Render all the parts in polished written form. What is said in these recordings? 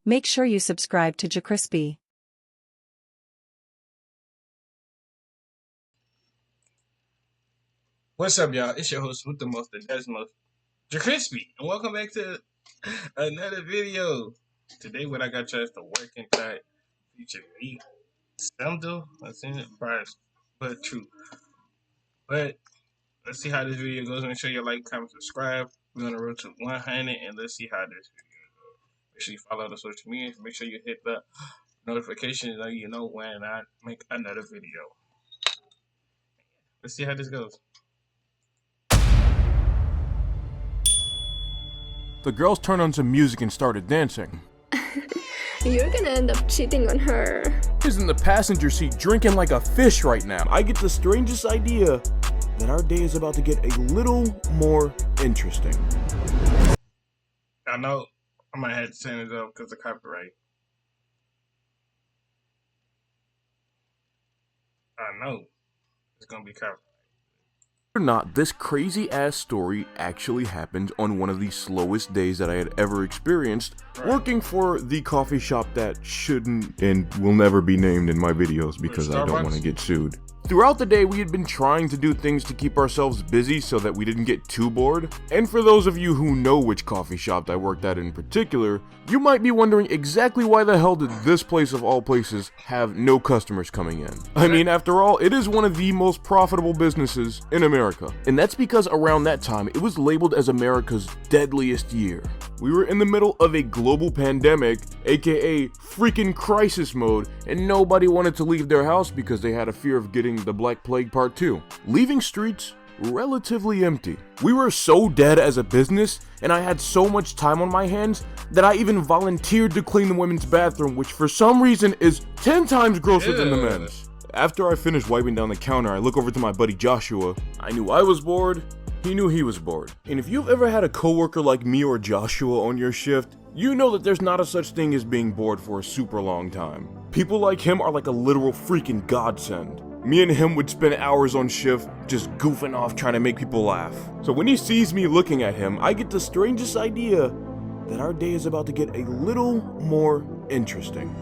Make sure you subscribe to JaCrispy. What's up, y'all? It's your host with the most, the Desmos, JaCrispy, and welcome back to another video. Today, when I got a chance to work in tight, featured me, Stumdo, I've seen it price, but true. But let's see how this video goes. Make sure you like, comment, subscribe. We're on the road to 100, and let's see how this video goes. Make sure you follow the social media. Make sure you hit the notifications so you know when I make another video. Let's see how this goes. The girls turned on some music and started dancing. You're gonna end up cheating on her. He's in the passenger seat drinking like a fish right now. I get the strangest idea that our day is about to get a little more interesting. I know I might have to send it up because of copyright. I know it's gonna be copyright. Or not, this crazy ass story actually happened on one of the slowest days that I had ever experienced, working for the coffee shop that shouldn't and will never be named in my videos because I don't want to get sued. Throughout the day, we had been trying to do things to keep ourselves busy so that we didn't get too bored. And for those of you who know which coffee shop I worked at in particular, you might be wondering exactly why the hell did this place of all places have no customers coming in. I mean, after all, it is one of the most profitable businesses in America. And that's because around that time, it was labeled as America's deadliest year. We were in the middle of a global pandemic, aka freaking crisis mode, and nobody wanted to leave their house because they had a fear of getting the Black Plague Part 2. Leaving streets relatively empty. We were so dead as a business, and I had so much time on my hands that I even volunteered to clean the women's bathroom, which for some reason is 10 times grosser than the men's. After I finished wiping down the counter, I look over to my buddy Joshua. I knew I was bored, he knew he was bored. And if you've ever had a coworker like me or Joshua on your shift, you know that there's not a such thing as being bored for a super long time. People like him are like a literal freaking godsend. Me and him would spend hours on shift just goofing off trying to make people laugh. So when he sees me looking at him, I get the strangest idea that our day is about to get a little more interesting.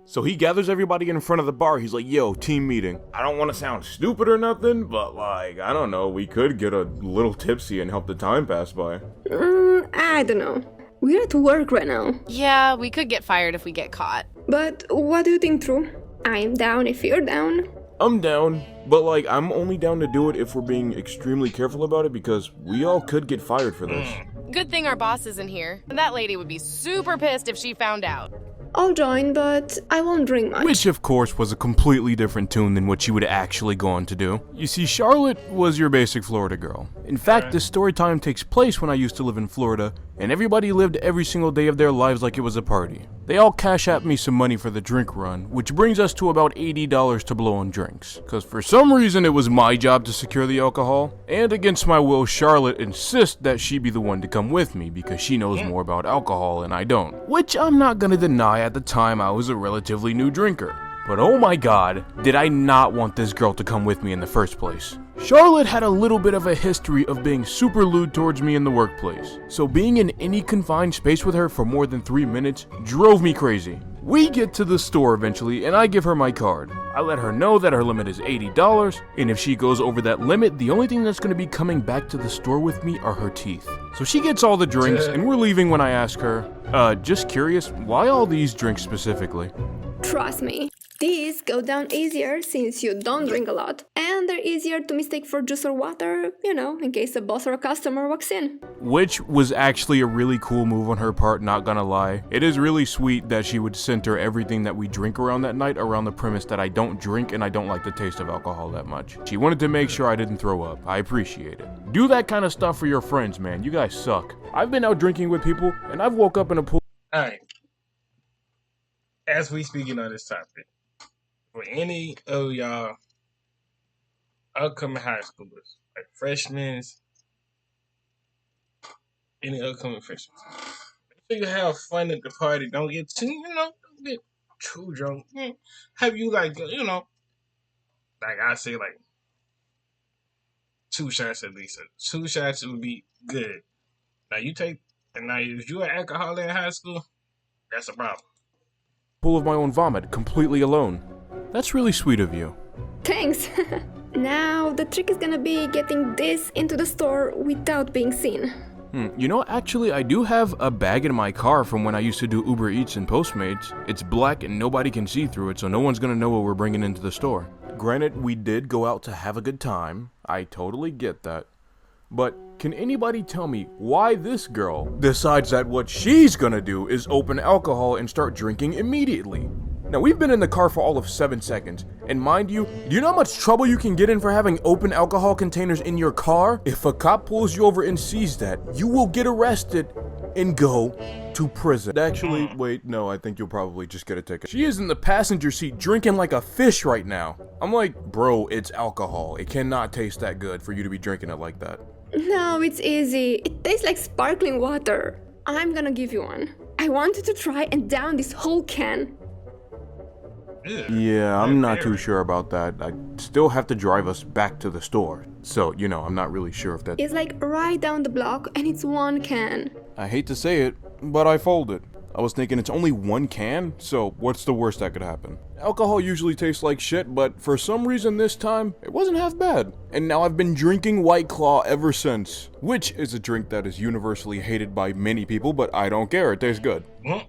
So he gathers everybody in front of the bar. He's like, yo, team meeting. I don't want to sound stupid or nothing, but like, I don't know, we could get a little tipsy and help the time pass by. I don't know. We're at work right now. Yeah, we could get fired if we get caught. But what do you think, True? I am down if you're down. I'm down, but like, I'm only down to do it if we're being extremely careful about it because we all could get fired for this. Good thing our boss isn't here. That lady would be super pissed if she found out. I'll join, but I won't drink much. Which, of course, was a completely different tune than what you would actually go on to do. You see, Charlotte was your basic Florida girl. In fact, this story time takes place when I used to live in Florida, and everybody lived every single day of their lives like it was a party. They all cash at me some money for the drink run, which brings us to about $80 to blow on drinks. Cause for some reason it was my job to secure the alcohol, and against my will, Charlotte insists that she be the one to come with me because she knows more about alcohol and I don't. Which I'm not gonna deny, at the time I was a relatively new drinker. But oh my god, did I not want this girl to come with me in the first place. Charlotte had a little bit of a history of being super lewd towards me in the workplace, so being in any confined space with her for more than 3 minutes drove me crazy. We get to the store eventually and I give her my card. I let her know that her limit is $80, and if she goes over that limit, the only thing that's going to be coming back to the store with me are her teeth. So she gets all the drinks and we're leaving when I ask her, just curious, why all these drinks specifically? Trust me, these go down easier since you don't drink a lot, and they're easier to mistake for juice or water, you know, in case a boss or a customer walks in. Which was actually a really cool move on her part, not gonna lie. It is really sweet that she would center everything that we drink around that night around the premise that I don't drink and I don't like the taste of alcohol that much. She wanted to make sure I didn't throw up. I appreciate it. Do that kind of stuff for your friends, man. You guys suck. I've been out drinking with people and I've woke up in a pool. Alright. As we speaking on this topic, for any of y'all upcoming high schoolers, like freshmen, any upcoming freshmen, make sure you have fun at the party. Don't get too, don't get too drunk. Have you like, like I say, like 2 shots at least. 2 shots would be good. Now if you were alcoholic in high school, that's a problem. Full of my own vomit, completely alone. That's really sweet of you. Thanks. Now, the trick is gonna be getting this into the store without being seen. You know, actually, I do have a bag in my car from when I used to do Uber Eats and Postmates. It's black and nobody can see through it, so no one's gonna know what we're bringing into the store. Granted, we did go out to have a good time. I totally get that. But can anybody tell me why this girl decides that what she's gonna do is open alcohol and start drinking immediately? Now, we've been in the car for all of 7 seconds, and mind you, do you know how much trouble you can get in for having open alcohol containers in your car? If a cop pulls you over and sees that, you will get arrested and go to prison. Actually, wait, no, I think you'll probably just get a ticket. She is in the passenger seat drinking like a fish right now. I'm like, bro, it's alcohol. It cannot taste that good for you to be drinking it like that. No, it's easy. It tastes like sparkling water. I'm gonna give you one. I want you to try and down this whole can. Yeah, I'm not too sure about that. I still have to drive us back to the store. So, you know, I'm not really sure if that... It's like right down the block and it's 1 can. I hate to say it, but I folded. I was thinking it's only 1 can, so what's the worst that could happen? Alcohol usually tastes like shit, but for some reason this time, it wasn't half bad. And now I've been drinking White Claw ever since, which is a drink that is universally hated by many people, but I don't care, it tastes good.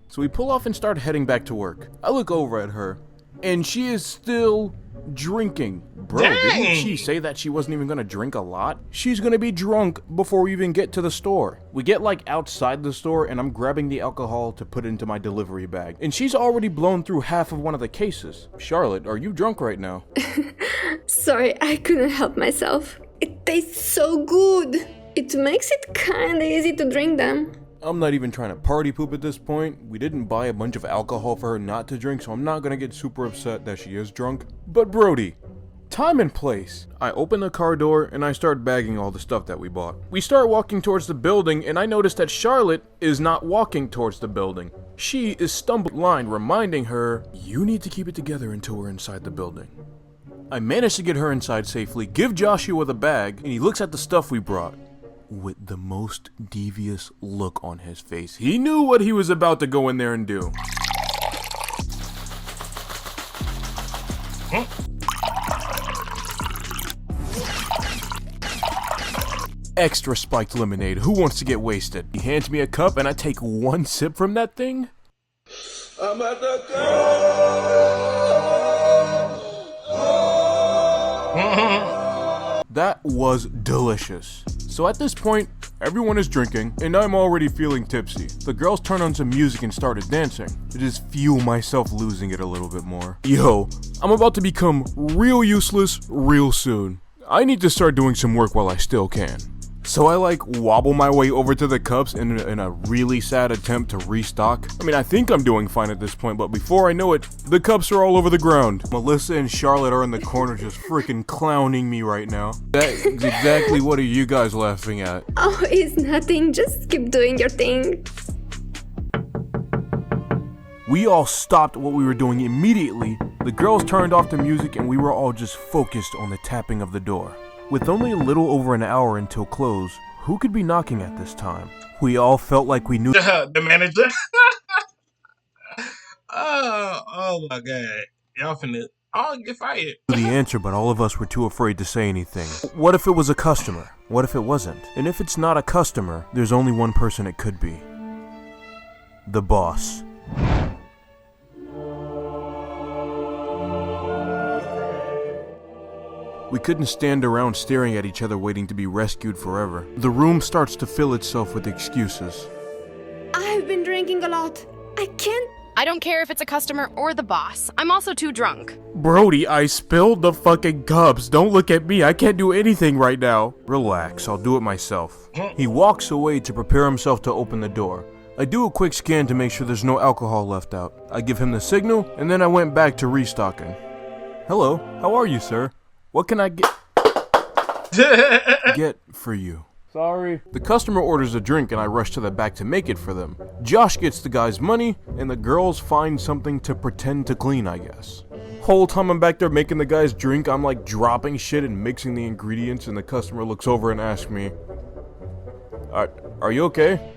So we pull off and start heading back to work. I look over at her, and she is still drinking. Bro, didn't she say that she wasn't even gonna drink a lot? She's gonna be drunk before we even get to the store. We get like outside the store and I'm grabbing the alcohol to put into my delivery bag. And she's already blown through half of one of the cases. Charlotte, are you drunk right now? Sorry, I couldn't help myself. It tastes so good. It makes it kinda easy to drink them. I'm not even trying to party poop at this point. We didn't buy a bunch of alcohol for her not to drink, so I'm not gonna get super upset that she is drunk. But Brody, time and place. I open the car door and I start bagging all the stuff that we bought. We start walking towards the building and I notice that Charlotte is not walking towards the building. She is stumbling line, reminding her, you need to keep it together until we're inside the building. I manage to get her inside safely, give Joshua the bag, and he looks at the stuff we brought with the most devious look on his face. He knew what he was about to go in there and do. Extra spiked lemonade. Who wants to get wasted? He hands me a cup and I take 1 sip from that thing. I'm at the That was delicious. So at this point, everyone is drinking, and I'm already feeling tipsy. The girls turned on some music and started dancing. To just feel myself losing it a little bit more. Yo, I'm about to become real useless real soon. I need to start doing some work while I still can. So I like wobble my way over to the cups in a really sad attempt to restock. I mean, I think I'm doing fine at this point, but before I know it, the cups are all over the ground. Melissa and Charlotte are in the corner just freaking clowning me right now. That's exactly what are you guys laughing at? Oh, it's nothing. Just keep doing your thing. We all stopped what we were doing immediately. The girls turned off the music and we were all just focused on the tapping of the door. With only a little over an hour until close, who could be knocking at this time? We all felt like we knew the manager. oh my god. Y'all finna all get fired. the answer, but all of us were too afraid to say anything. What if it was a customer? What if it wasn't? And if it's not a customer, there's only one person it could be. The boss. We couldn't stand around staring at each other waiting to be rescued forever. The room starts to fill itself with excuses. I've been drinking a lot. I can't. I don't care if it's a customer or the boss. I'm also too drunk. Brody, I spilled the fucking cups. Don't look at me. I can't do anything right now. Relax, I'll do it myself. He walks away to prepare himself to open the door. I do a quick scan to make sure there's no alcohol left out. I give him the signal, and then I went back to restocking. Hello, how are you, sir? What can I get for you? Sorry. The customer orders a drink and I rush to the back to make it for them. Josh gets the guy's money and the girls find something to pretend to clean, I guess. Whole time I'm back there making the guys drink, I'm like dropping shit and mixing the ingredients, and the customer looks over and asks me, are you okay?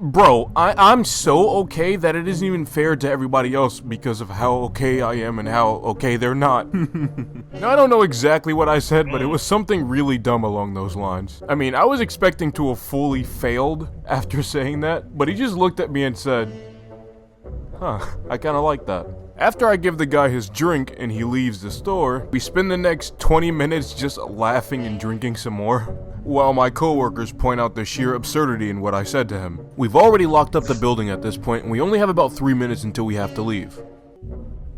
Bro, I'm so okay that it isn't even fair to everybody else because of how okay I am and how okay they're not. Now, I don't know exactly what I said, but it was something really dumb along those lines. I mean, I was expecting to have fully failed after saying that, but he just looked at me and said, huh, I kinda like that. After I give the guy his drink and he leaves the store, we spend the next 20 minutes just laughing and drinking some more, while my coworkers point out the sheer absurdity in what I said to him. We've already locked up the building at this point, and we only have about 3 minutes until we have to leave.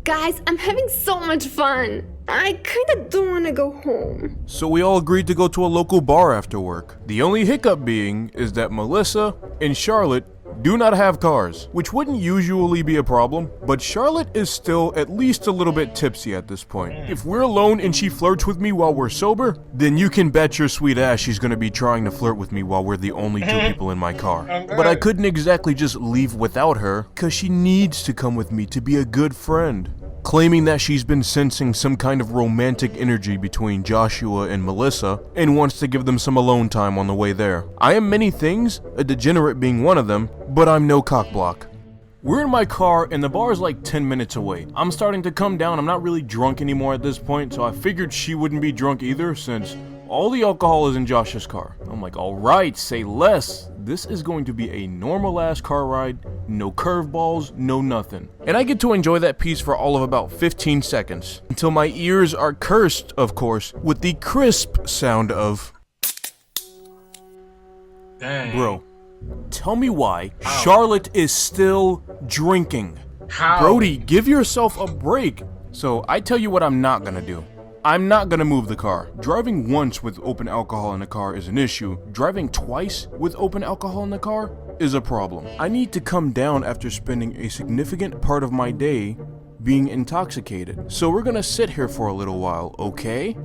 Guys, I'm having so much fun. I kinda don't wanna go home. So we all agreed to go to a local bar after work. The only hiccup being is that Melissa and Charlotte do not have cars, which wouldn't usually be a problem, but Charlotte is still at least a little bit tipsy at this point. If we're alone and she flirts with me while we're sober, then you can bet your sweet ass she's gonna be trying to flirt with me while we're the only two people in my car. But I couldn't exactly just leave without her, cause she needs to come with me to be a good friend. Claiming that she's been sensing some kind of romantic energy between Joshua and Melissa and wants to give them some alone time on the way there. I am many things, a degenerate being one of them, but I'm no cockblock. We're in my car and the bar is like 10 minutes away. I'm starting to come down, I'm not really drunk anymore at this point, so I figured she wouldn't be drunk either since all the alcohol is in Josh's car. I'm like, alright, say less. This is going to be a normal ass car ride, no curveballs, no nothing. And I get to enjoy that piece for all of about 15 seconds, until my ears are cursed, of course, with the crisp sound of... Dang. Bro, tell me why Charlotte is still drinking. How? Brody, give yourself a break. So I tell you what I'm not gonna do. I'm not gonna move the car. Driving once with open alcohol in the car is an issue. Driving twice with open alcohol in the car is a problem. I need to come down after spending a significant part of my day being intoxicated. So we're gonna sit here for a little while, okay?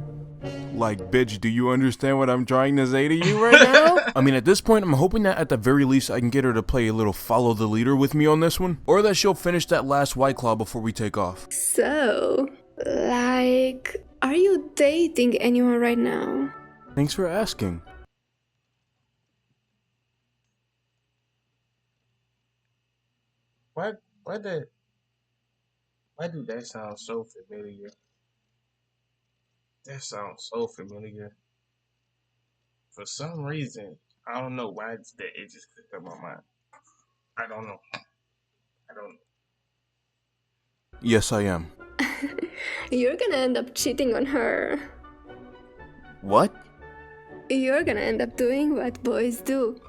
Like, bitch, do you understand what I'm trying to say to you right now? I mean, at this point, I'm hoping that at the very least I can get her to play a little follow the leader with me on this one. Or that she'll finish that last White Claw before we take off. So, like, are you dating anyone right now? Thanks for asking. Why do that sound so familiar? That sounds so familiar. For some reason, I don't know why it just clicked on my mind. I don't know. Yes, I am. You're gonna end up cheating on her. What? You're gonna end up doing what boys do.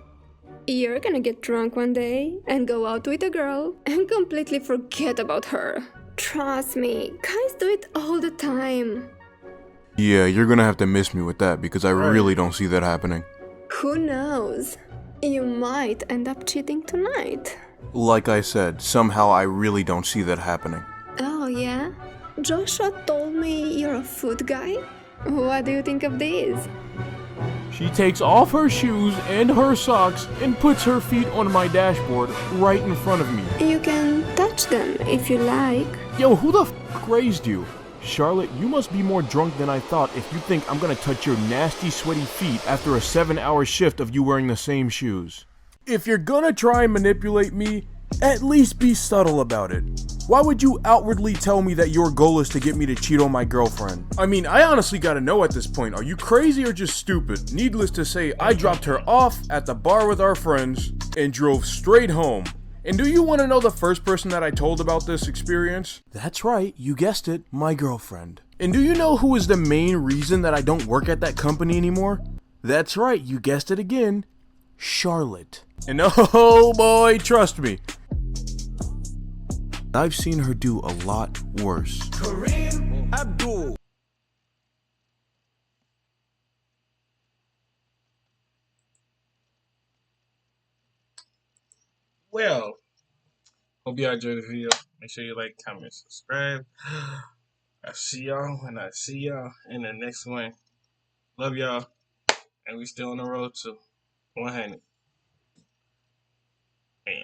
You're gonna get drunk one day and go out with a girl and completely forget about her. Trust me, guys do it all the time. Yeah, you're gonna have to miss me with that because I really don't see that happening. Who knows? You might end up cheating tonight. Like I said, somehow I really don't see that happening. Oh yeah? Joshua told me you're a food guy? What do you think of this? She takes off her shoes and her socks and puts her feet on my dashboard right in front of me. You can touch them if you like. Yo, who the f raised you? Charlotte, you must be more drunk than I thought if you think I'm gonna touch your nasty, sweaty feet after a 7-hour shift of you wearing the same shoes. If you're gonna try and manipulate me, at least be subtle about it. Why would you outwardly tell me that your goal is to get me to cheat on my girlfriend? I mean, I honestly gotta know at this point, are you crazy or just stupid? Needless to say, I dropped her off at the bar with our friends and drove straight home. And do you want to know the first person that I told about this experience? That's right, you guessed it, my girlfriend. And do you know who is the main reason that I don't work at that company anymore? That's right, you guessed it again, Charlotte. And oh boy, trust me, I've seen her do a lot worse. Kareem Abdul. Well, hope y'all enjoyed the video. Make sure you like, comment, subscribe. I see y'all when I see y'all in the next one. Love y'all. And we still on the road to 100. Man.